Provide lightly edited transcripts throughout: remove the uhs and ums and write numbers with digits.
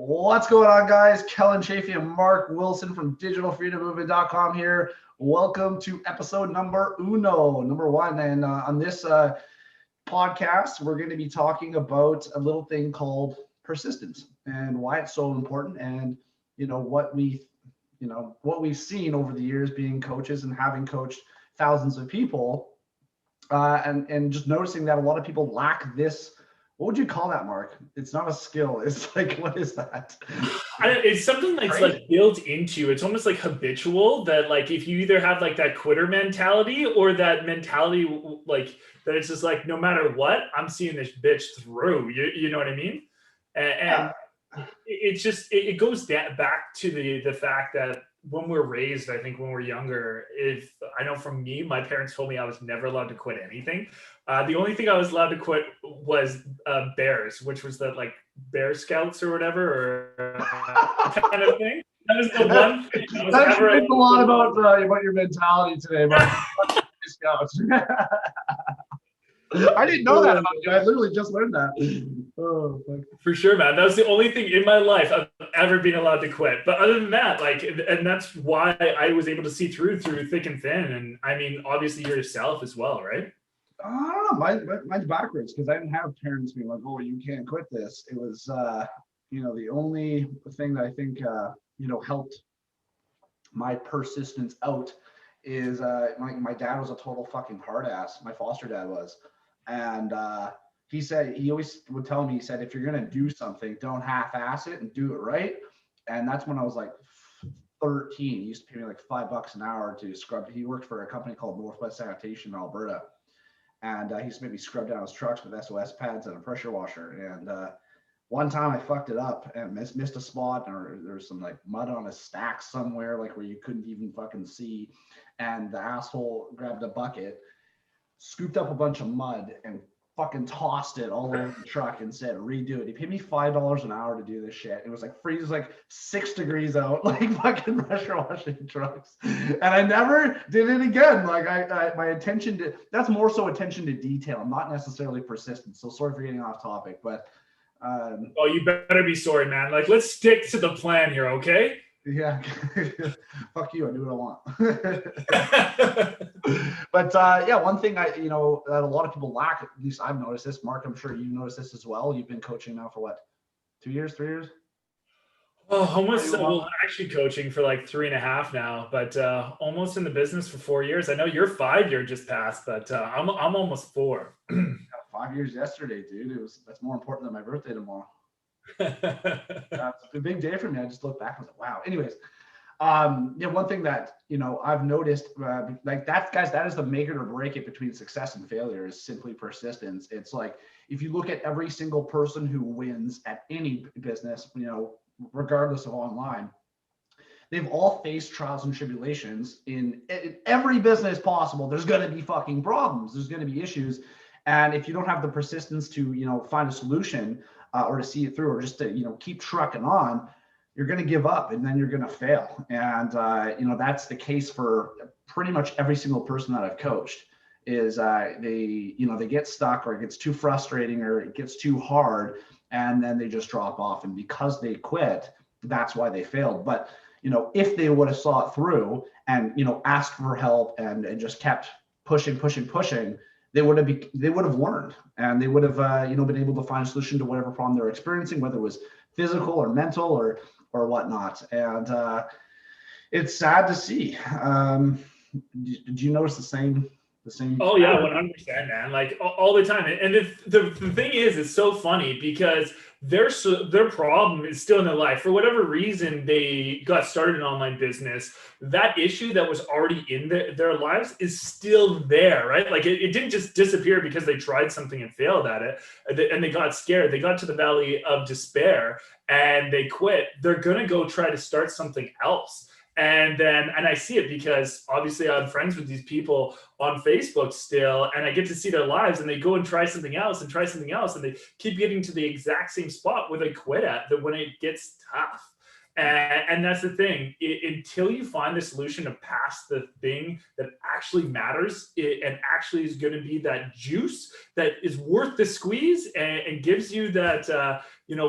What's going on, guys? Kelland Chafee and Mark Wilson from digitalfreedommovement.com here. Welcome to episode number one. And on this podcast, we're going to be talking about a little thing called persistence and why it's so important, and what we've seen over the years being coaches and having coached thousands of people, and just noticing that a lot of people lack this. What would you call that, Mark? It's not a skill. It's like, what is that? It's something that's like built into, it's almost like habitual, that like if you either have like that quitter mentality or that mentality like that it's just like, no matter what, I'm seeing this bitch through. You know what I mean? And it's just, it goes back to the fact that when we're raised, I think when we're younger, I know from me, my parents told me I was never allowed to quit anything. The only thing I was allowed to quit was bears, which was the like Bear Scouts or whatever, or kind of thing. That was the one thing. That explains a lot about your mentality today, Mark. Scouts. I didn't know that about you. I literally just learned that. Oh, fuck. For sure, man. That was the only thing in my life I've ever been allowed to quit. But other than that, like, and that's why I was able to see through thick and thin. And I mean, obviously yourself as well, right? I don't know. Mine's backwards, because I didn't have parents being like, "Oh, you can't quit this." It was, the only thing that I think, helped my persistence out is my dad was a total fucking hard ass. My foster dad was. And he always would tell me, he said, if you're going to do something, don't half-ass it and do it right. And that's when I was like 13. He used to pay me like $5 an hour to scrub. He worked for a company called Northwest Sanitation in Alberta. And he used to make me scrub down his trucks with SOS pads and a pressure washer. And one time I fucked it up and missed a spot, or there was some like mud on a stack somewhere, like where you couldn't even fucking see. And the asshole grabbed a bucket, scooped up a bunch of mud, and fucking tossed it all over the truck and said, redo it. He paid me $5 an hour to do this shit. It was like freeze, like 6 degrees out, like fucking pressure washing trucks. And I never did it again. Like my attention to, that's more so attention to detail, not necessarily persistence. So sorry for getting off topic, but. Oh, you better be sorry, man. Like, let's stick to the plan here, okay? Yeah. Fuck you. I do what I want. But one thing that a lot of people lack, at least I've noticed this, Mark, I'm sure you've noticed this as well. You've been coaching now for what, 2 years, 3 years? Oh, almost. Well, actually coaching for like 3.5 now, but almost in the business for 4 years. I know your 5-year just passed, but I'm almost 4. 5 years yesterday, dude. That's more important than my birthday tomorrow. It's a big day for me. I just look back and was like, wow. Anyways, one thing that I've noticed, like that, guys, that is the make it or break it between success and failure, is simply persistence. It's like, if you look at every single person who wins at any business, regardless of online, they've all faced trials and tribulations in every business possible. There's going to be fucking problems. There's going to be issues. And if you don't have the persistence to, find a solution or to see it through, or just to, keep trucking on, you're going to give up and then you're going to fail. And, that's the case for pretty much every single person that I've coached, is they get stuck, or it gets too frustrating, or it gets too hard, and then they just drop off. And because they quit, that's why they failed. But, if they would have saw it through and, asked for help and just kept pushing, they would have learned, and they would have been able to find a solution to whatever problem they're experiencing, whether it was physical or mental or whatnot. And it's sad to see. Did you notice the same? Oh yeah, 100%, man. Like all the time. And the thing is, it's so funny because their problem is still in their life. For whatever reason, they got started an online business. That issue that was already in their lives is still there, right? Like it didn't just disappear because they tried something and failed at it, and they got scared. They got to the valley of despair and they quit. They're gonna go try to start something else. And I see it because obviously I'm friends with these people on Facebook still, and I get to see their lives, and they go and try something else and they keep getting to the exact same spot where they quit at, that when it gets tough. And that's the thing, until you find the solution to pass the thing that actually matters and actually is going to be that juice that is worth the squeeze and gives you that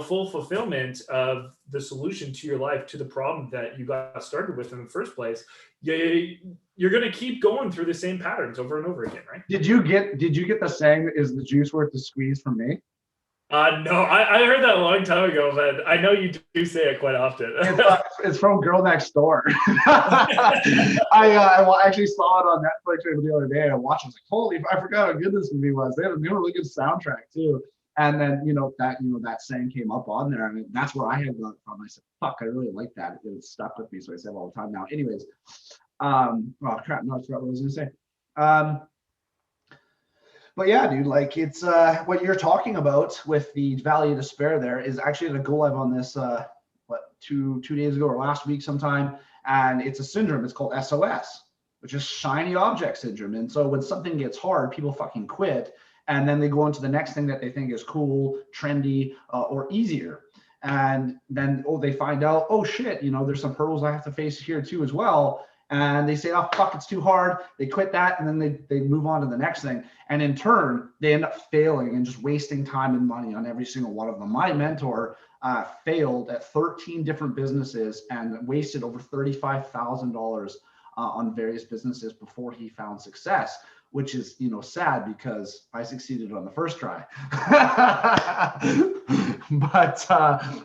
full fulfillment of the solution to your life, to the problem that you got started with in the first place, you're going to keep going through the same patterns over and over again, right? Did you get the saying, is the juice worth the squeeze from me? No, I heard that a long time ago, but I know you do say it quite often. It's from Girl Next Door. I actually saw it on Netflix the other day. I watched it. I was like, holy, I forgot how good this movie was. They had a really good soundtrack too. And then, that saying came up on there. I mean, that's where I had got it from. I said, fuck, I really like that. It stuck with me. So I say it all the time now. Anyways, oh crap, no, I forgot what I was going to say. But yeah, dude, like it's what you're talking about with the Valley of Despair there is actually a go live on this, two days ago or last week sometime. And it's a syndrome. It's called SOS, which is shiny object syndrome. And so when something gets hard, people fucking quit. And then they go into the next thing that they think is cool, trendy, or easier. And then, they find out, oh shit, there's some hurdles I have to face here too as well. And they say, oh, fuck, it's too hard. They quit that, and then they move on to the next thing. And in turn, they end up failing and just wasting time and money on every single one of them. My mentor failed at 13 different businesses and wasted over $35,000 on various businesses before he found success, which is, sad because I succeeded on the first try.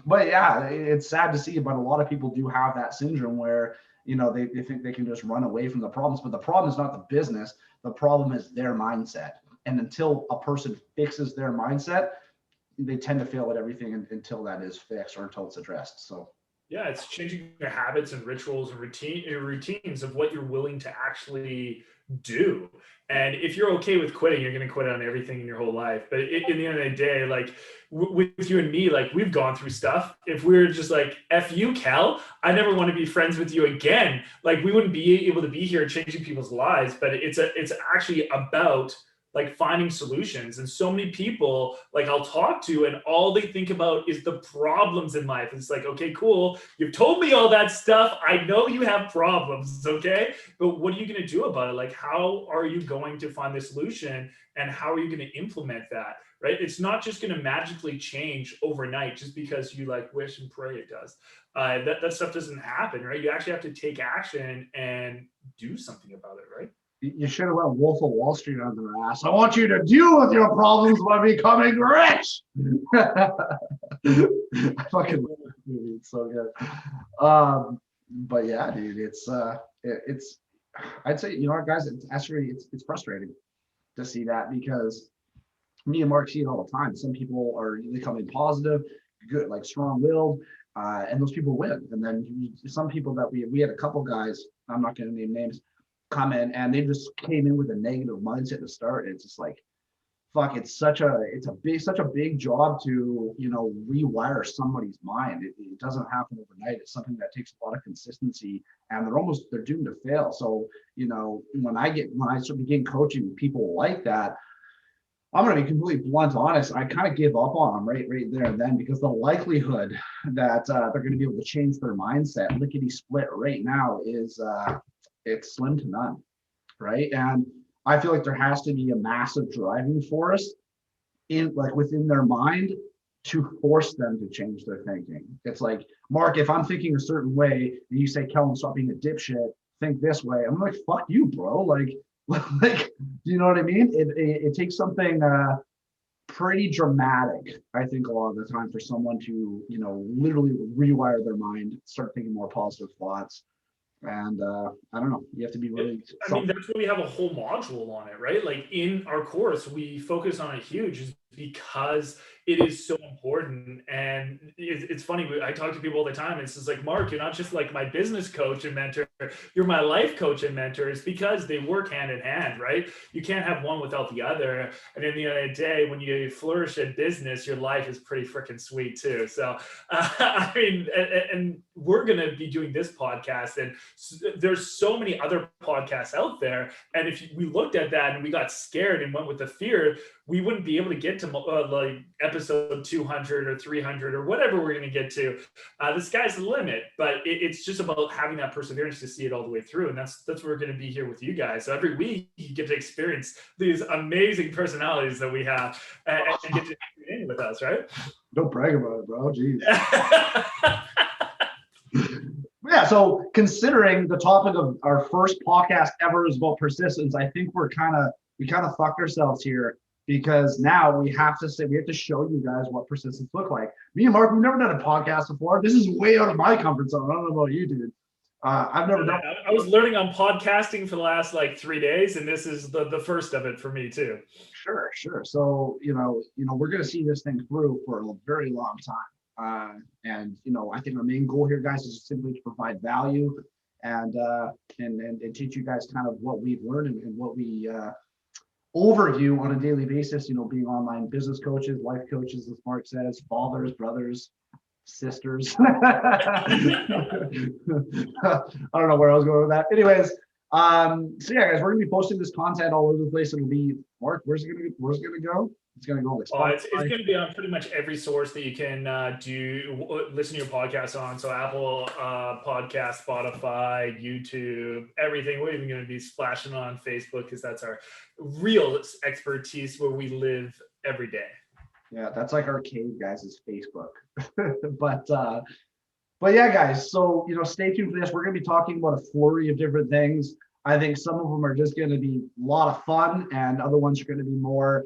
But yeah, it's sad to see, but a lot of people do have that syndrome where, they think they can just run away from the problems, but the problem is not the business. The problem is their mindset. And until a person fixes their mindset, they tend to fail at everything until that is fixed or until it's addressed. So yeah, it's changing your habits and rituals and routines of what you're willing to actually do. And if you're okay with quitting, you're going to quit on everything in your whole life. But in the end of the day, like with you and me, like we've gone through stuff. If we're just like, F you, Cal, I never want to be friends with you again. Like we wouldn't be able to be here changing people's lives. But it's actually about like finding solutions. And so many people like I'll talk to and all they think about is the problems in life. It's like, okay, cool. You've told me all that stuff. I know you have problems, okay? But what are you going to do about it? Like, how are you going to find the solution and how are you going to implement that, right? It's not just going to magically change overnight just because you like wish and pray it does. That stuff doesn't happen, right? You actually have to take action and do something about it, right? You should have went Wolf of Wall Street on their ass. I want you to deal with your problems by becoming rich. I fucking love this movie. It's so good. But yeah, dude, it's I'd say, guys, it's actually it's frustrating to see that because me and Mark see it all the time. Some people they come in positive, good, like strong-willed, and those people win. And then some people that we had a couple guys, I'm not going to name names, come in and they just came in with a negative mindset to start. It's just like, fuck, it's such a big job to, rewire somebody's mind. It doesn't happen overnight. It's something that takes a lot of consistency and they're doomed to fail. So, when I begin coaching people like that, I'm going to be completely blunt, honest. I kind of give up on them right there and then because the likelihood that they're going to be able to change their mindset lickety split right now is it's slim to none, right? And I feel like there has to be a massive driving force within their mind to force them to change their thinking. It's like, Mark, if I'm thinking a certain way and you say, Kelland, stop being a dipshit, think this way, I'm like, fuck you, bro. Like, do you know what I mean? It takes something pretty dramatic, I think, a lot of the time for someone to, literally rewire their mind, start thinking more positive thoughts. And I don't know, you have to be really. I mean, that's why we have a whole module on it, right? Like in our course, we focus on it huge because it is so important. And it's funny, I talk to people all the time. It's just like, Mark, you're not just like my business coach and mentor, you're my life coach and mentor. It's because they work hand in hand, right? You can't have one without the other. And in the end of the day, when you flourish in business, your life is pretty freaking sweet too. So, I mean, and we're going to be doing this podcast and there's so many other podcasts out there. And if we looked at that and we got scared and went with the fear, we wouldn't be able to get to like episode 200 or 300 or whatever we're going to get to. The sky's the limit, but it's just about having that perseverance to see it all the way through. And that's what we're going to be here with you guys. So every week you get to experience these amazing personalities that we have and get to tune in with us, right? Don't brag about it, bro. Jeez. Yeah, so considering the topic of our first podcast ever is about persistence, I think we kind of fucked ourselves here, because now we have to show you guys what persistence look like. Me and Mark, we've never done a podcast before. This is way out of my comfort zone. I don't know about you, dude. I've never done. I was learning on podcasting for the last 3 days, and this is the first of it for me too. Sure. So we're gonna see this thing through for a very long time. And I think our main goal here, guys, is simply to provide value and teach you guys kind of what we've learned and what we overview on a daily basis. Being online business coaches, life coaches, as Mark says, fathers, brothers, sisters. I don't know where I was going with that. Anyways, so yeah, guys, we're gonna be posting this content all over the place. It'll be, Mark, where's it gonna go? It's gonna go like it's going to be on pretty much every source that you can listen to your podcast on. So Apple Podcast, Spotify, YouTube, everything. We're even going to be splashing on Facebook, because that's our real expertise, where we live every day. Yeah, that's like our cave, guys, is Facebook. but yeah, guys, so stay tuned for this. We're gonna be talking about a flurry of different things. I think some of them are just going to be a lot of fun, and other ones are going to be more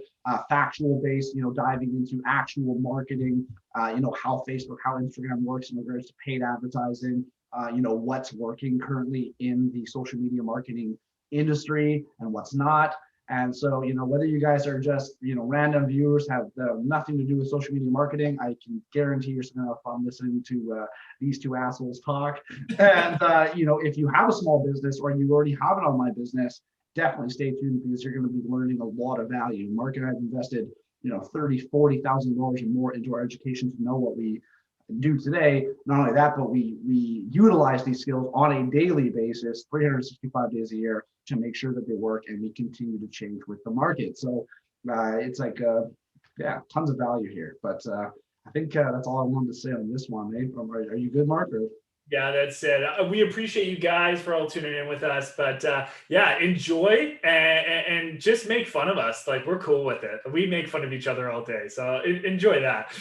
factual based, diving into actual marketing, how Facebook, how Instagram works in regards to paid advertising, what's working currently in the social media marketing industry and what's not. And so, whether you guys are just, random viewers, have nothing to do with social media marketing, I can guarantee you're going to have fun listening to these two assholes talk. And, if you have a small business or you already have an online business, definitely stay tuned, because you're going to be learning a lot of value. Mark and I have invested, $30,000, $40,000 and more into our education to know what we do today. Not only that, but we utilize these skills on a daily basis, 365 days a year, to make sure that they work, and we continue to change with the market. So it's like, tons of value here. But I think that's all I wanted to say on this one. Are you good, Mark? Or? Yeah, that's it. We appreciate you guys for all tuning in with us. But enjoy and just make fun of us. Like, we're cool with it. We make fun of each other all day. So enjoy that.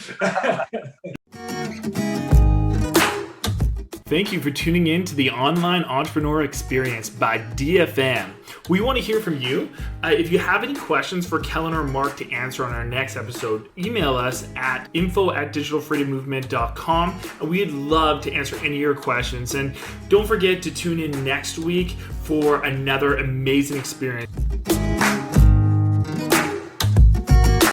Thank you for tuning in to the Online Entrepreneur Experience by DFM. We want to hear from you. If you have any questions for Kelland or Mark to answer on our next episode, email us at info@digitalfreedommovement.com, and we'd love to answer any of your questions. And don't forget to tune in next week for another amazing experience.